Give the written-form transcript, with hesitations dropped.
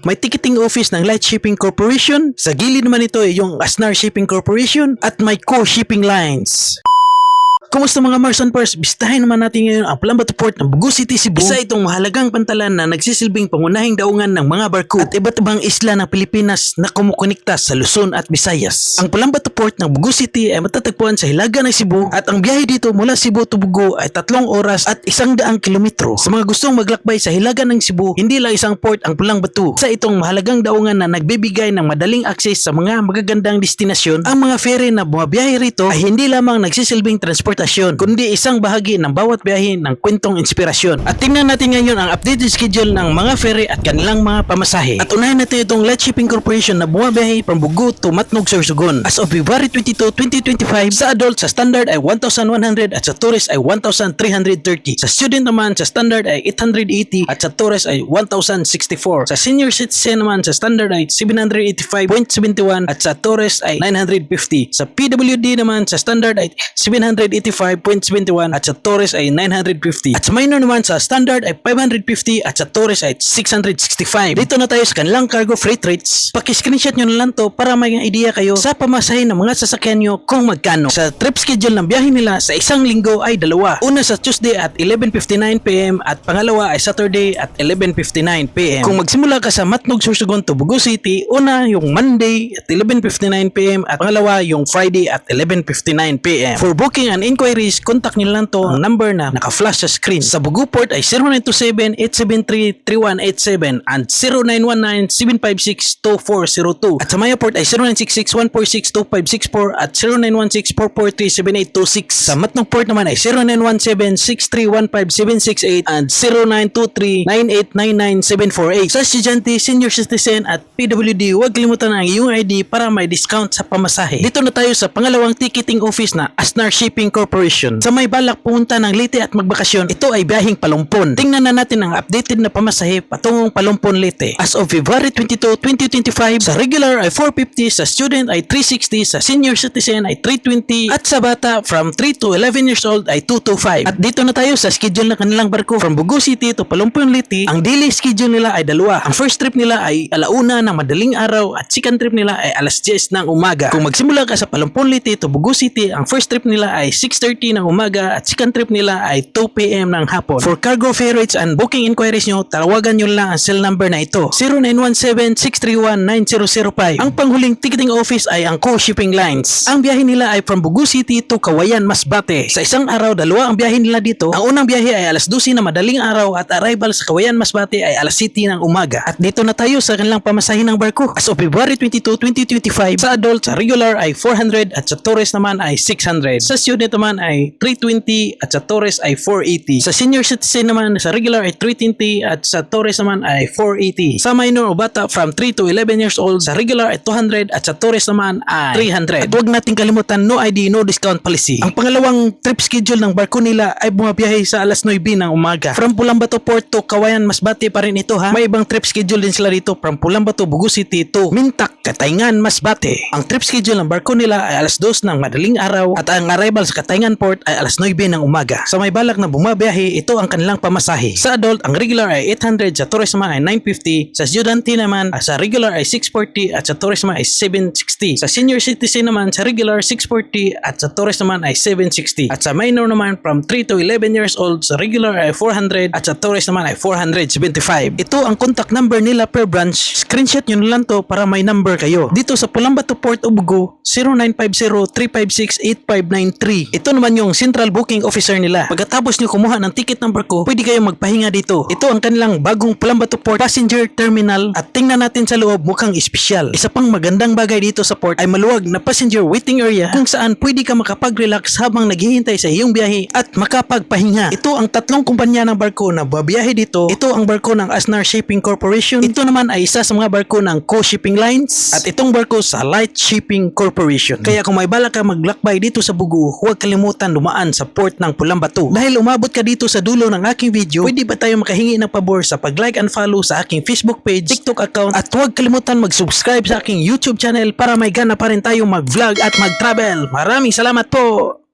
may ticketing office ng Light Shipping Corporation. Sa gilid naman ito ay yung Asnar Shipping Corporation at may co-shipping lines. Kumusta mga Mars and Pars? Bistahin naman natin ngayon ang Palambato Port ng Bugo City, Cebu. Isa itong mahalagang pantalan na nagsisilbing pangunahing daungan ng mga barko at iba't ibang isla ng Pilipinas na kumukonekta sa Luzon at Visayas. Ang Palambato Port ng Bugo City ay matatagpuan sa hilaga ng Cebu at ang biyahe dito mula Cebu to Bugo ay 3 oras at 100 kilometro. Sa mga gustong maglakbay sa hilaga ng Cebu, hindi lang isang port ang Palambato. Sa itong mahalagang daungan na nagbibigay ng madaling akses sa mga magagandang destinasyon, ang mga ferry na bumabiyahe rito ay hindi lamang nagsisilbing transportasyon kundi isang bahagi ng bawat biyahe ng kwentong inspirasyon. At tingnan natin ngayon ang updated schedule ng mga ferry at kanilang mga pamasahe. At unahin natin itong Light Shipping Corporation na bumabiyahe from Bugo to Matnog, Sorsogon. As of February 22, 2025, sa adult sa standard ay 1,100 at sa tourist ay 1,330. Sa student naman sa standard ay 880 at sa tourist ay 1,064. Sa senior citizen naman sa standard ay 785.71 at sa tourist ay 950. Sa PWD naman sa standard ay 785.71 at sa tourist ay 950. At sa minor naman sa standard ay 550 at sa tourist ay 665. Dito na tayo sa kanilang cargo freight rates. Paki-screenshot nyo na lang to para may idea kayo sa pamasahe ng mga sasakyan nyo kung magkano. Sa trip schedule ng biyahe nila sa isang linggo ay dalawa. Una sa Tuesday at 11:59 PM at pangalawa ay Saturday at 11:59 PM. Kung magsimula ka sa Matnog, Sorsogon to Bugo City, una yung Monday at 11:59 PM at pangalawa yung Friday at 11:59 PM. For booking and inquiries, contact nyo lang to ang number na naka-flash sa screen. Sa Bugo Port ay 0927-873-3187 and 0919-756-2402. At sa Maya Port ay 0966-146-2564 at 0916-443-7826. Sa Matnog Port naman ay 0917-6315768 and 0923-9899-748. Sa estudyante, senior citizen at PWD, huwag kalimutan ang iyong ID para may discount sa pamasahe. Dito na tayo sa pangalawang ticketing office na Asnar Shipping Corporation. Sa may balak pumunta ng Leyte at magbakasyon, ito ay biyaheng Palumpon. Tingnan na natin ang updated na pamasahe patungong Palumpon, Leyte. As of February 22, 2025, sa regular ay 450, sa student ay 360, sa senior citizen ay 320, at sa bata from 3 to 11 years old ay 225. At dito na tayo sa schedule ng kanilang barko from Bugo City to Palumpon, Leyte. Ang daily schedule nila ay dalawa. Ang first trip nila ay alauna ng madaling araw at second trip nila ay alas 10 ng umaga. Kung magsimula ka sa Palumpon, Leyte to Bugo City, ang first trip nila ay 6:30 ng umaga at second trip nila ay 2 PM ng hapon. For cargo fare rates and booking inquiries nyo, tawagan nyo lang ang cell number na ito, 0917-631-9005. Ang panghuling ticketing office ay ang co-shipping lines. Ang biyahe nila ay from Bugo City to Kawayan, Masbate. Sa isang araw, dalawa ang biyahe nila dito. Ang unang biyahe ay alas 12 na madaling araw at arrival sa Kawayan, Masbate ay alas 7 ng umaga. At dito na tayo sa kanilang pamasahe ng barko. As of February 22, 2025, sa adult, sa regular ay 400 at sa tourist naman ay 600. Sa student naman ay 320 at sa tourist ay 480. Sa senior citizen naman sa regular ay 320 at sa tourist naman ay 480. Sa minor o bata from 3 to 11 years old, sa regular ay 200 at sa tourist naman ay 300. At huwag natin kalimutan, no ID, no discount policy. Ang pangalawang trip schedule ng barko nila ay bumabiyahe sa alas 9 ng umaga. From Palambato Port to Kawayan, Masbate pa rin ito ha. May ibang trip schedule din sila dito from Palambato, Bugo City to Mintak, Katayngan, Masbate. Ang trip schedule ng barko nila ay alas 2 ng madaling araw at ang arrival sa Katayngan Port ay alas 9 ng umaga. Sa may balak na bumabiyahe, ito ang kanilang pamasahe. Sa adult, ang regular ay 800, sa tourist naman ay 950. Sa estudyante naman, sa regular ay 640 at sa tourist naman ay 760. Sa senior citizen naman, sa regular 640 at sa tourist naman ay 760. At sa minor naman from 3 to 11 years old, sa regular ay 400 at sa tourist naman ay 475. Ito ang contact number nila per branch. Screenshot nyo na lang to para may number kayo. Dito sa Palambato Port o Bugo, 0950-356-8593. Ito naman yung central booking officer nila. Pagkatapos nyo kumuha ng ticket ng barko, pwede kayong magpahinga dito. Ito ang kanilang bagong Palambato Port Passenger Terminal at tingnan natin sa loob, mukhang espesyal. Isa pang magandang bagay dito sa port ay maluwag na passenger waiting area kung saan pwede ka makapag-relax habang naghihintay sa iyong biyahe at makapagpahinga. Ito ang tatlong kumpanya ng barko na babiyahe dito. Ito ang barko ng Asnar Shipping Corporation. Ito naman ay isa sa mga barko ng co-shipping lines at itong barko sa Light Shipping Corporation. Kaya kung may balak ka maglakbay dito sa Bugo, huwag kalimutan dumaan sa port ng Palambato. Dahil umabot ka dito sa dulo ng aking video, pwede ba tayo makahingi ng pabor sa pag-like and follow sa aking Facebook page, TikTok account, at huwag kalimutan mag-subscribe sa aking YouTube channel para may gana pa rin tayong mag-vlog at mag-travel. Maraming salamat po!